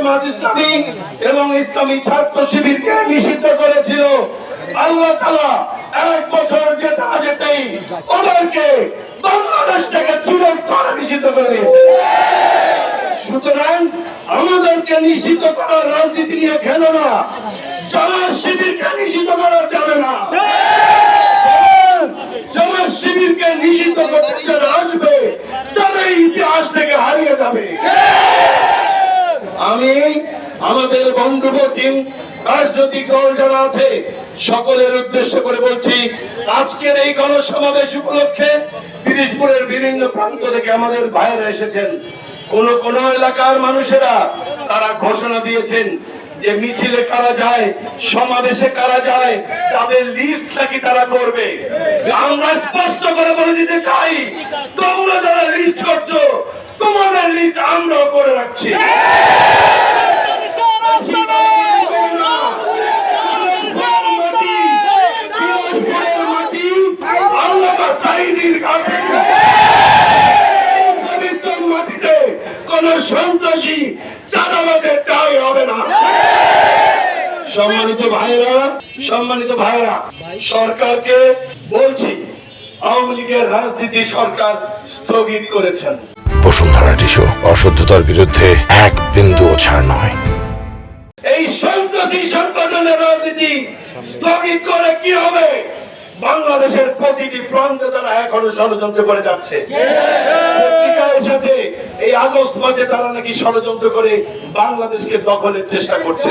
জামাত ইসলামী এবং ইসলামী ছাত্র শিবিরকে নিষিদ্ধ করেছিল, আল্লাহ তাআলা 1 বছর যেতে না যেতেই ওদেরকে বাংলাদেশ থেকে চিরতরে নিষিদ্ধ করে দিয়েছে। সুতরাং আমাদেরকে নিষিদ্ধ করার রাজনীতি নিয়ে খেলো না, জামাত শিবিরকে নিষিদ্ধ করা যাবে না। জামাত শিবিরকে নিষিদ্ধ করতে যারা আসবে তারা ইতিহাস থেকে হারিয়ে যাবে। আমি আমাদের বন্ধুবর্তী রাজনৈতিক দল যারা আছে সকলের উদ্দেশ্য করে বলছি, আজকের এই গণসমাবেশ উপলক্ষে পিরিজপুরের বিভিন্ন প্রান্ত থেকে আমাদের ভাইয়েরা এসেছেন। কোন কোন এলাকার মানুষেরা তারা ঘোষণা দিয়েছেন যে মিছিলে কারা যায়, সমাবেশে কারা যায়, তাদের লিস্ট নাকি তারা করবে। আমরা স্পষ্ট করে বলে দিতে চাই, তোমরা যারা লিস্ট করছো তোমাদের লিস্ট আমরাও করে রাখছি। কোন সন্ত্রাসী চাঁদাবাজের টাই হবে না। সম্মানিত ভাইরা, সরকারকে বলছি, আওয়ামী লীগের রাজনীতি সরকার স্থগিত করেছেন। বসুন্ধরা টিস্যু অশুদ্ধতার বিরুদ্ধে এক বিন্দুও ছাড় নয়। এই সন্ত্রাসী সংগঠনের রাজনীতি স্থগিত করে কি হবে? বাংলাদেশের প্রতিটি প্রান্তে তারা এখনো ষড়যন্ত্র করে যাচ্ছে। পত্রিকার সাথে এই আগস্ট মাসে তারা নাকি ষড়যন্ত্র করে বাংলাদেশকে দখলের চেষ্টা করছে।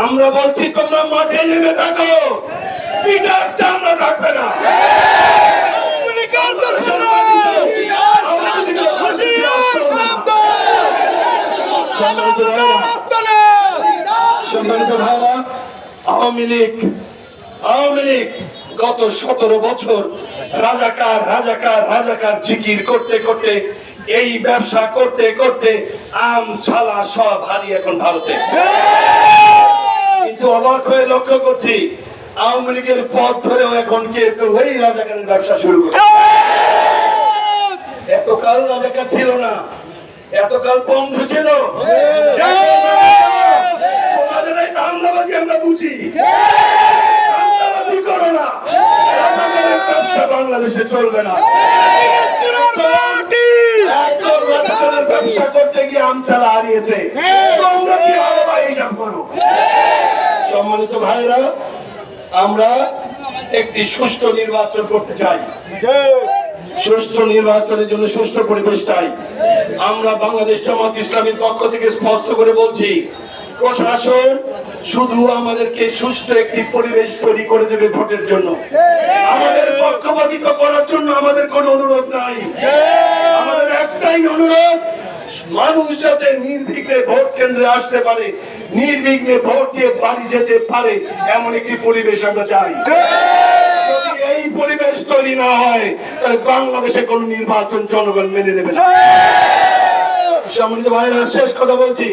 আমরা বলছি তোমরা মাঠে নেমে থাকো, পিটার চামড়া থাকবে না। আওয়ামী লীগ গত 17 বছর রাজাকার জিকির করতে করতে, এই ব্যবসা করতে করতে আম ছালা সব হারিয়ে এখন ভারতে। কিন্তু অবাক হয়ে লক্ষ্য করছি, আওয়ামী লীগের পথ ধরেও এখন কেউ এই রাজাকারের ব্যবসা শুরু করে। এতকাল রাজাকার ছিল না, এতকাল বন্ধ ছিল। তোমাদের এই ধান্দাবাজি আমরা বুঝি। বাংলাদেশে চলবে না। ব্যবসা করতে গিয়ে আমচালা হারিয়েছে, তোমরা কি আলাদা হিসাব করো? সম্মানিত ভাইরা, আমরা একটি সুষ্ঠু নির্বাচন করতে চাই। সুষ্ঠু নির্বাচনের জন্য সুষ্ঠু পরিবেশ চাই। আমরা বাংলাদেশ জামাত ইসলামীর পক্ষ থেকে স্পষ্ট করে বলছি, প্রশাসন শুধু আমাদেরকে সুষ্ঠু একটি পরিবেশ তৈরি করে দেবে ভোটের জন্য। আমাদের পক্ষপাতিত্ব করার জন্য আমাদের কোনো অনুরোধ নাই। আমাদের একটাই অনুরোধ, মানুষ যাতে নির্বিঘ্নে ভোট কেন্দ্রে আসতে পারে, নির্বিঘ্নে ভোট দিয়ে বাড়ি যেতে পারে, এমন একটি পরিবেশ আমরা চাই। যদি এই পরিবেশ তৈরি না হয়, তাহলে বাংলাদেশে কোনো নির্বাচন জনগণ মেনে নেবে না। সম্মানিত ভাইরা, শেষ কথা বলছি,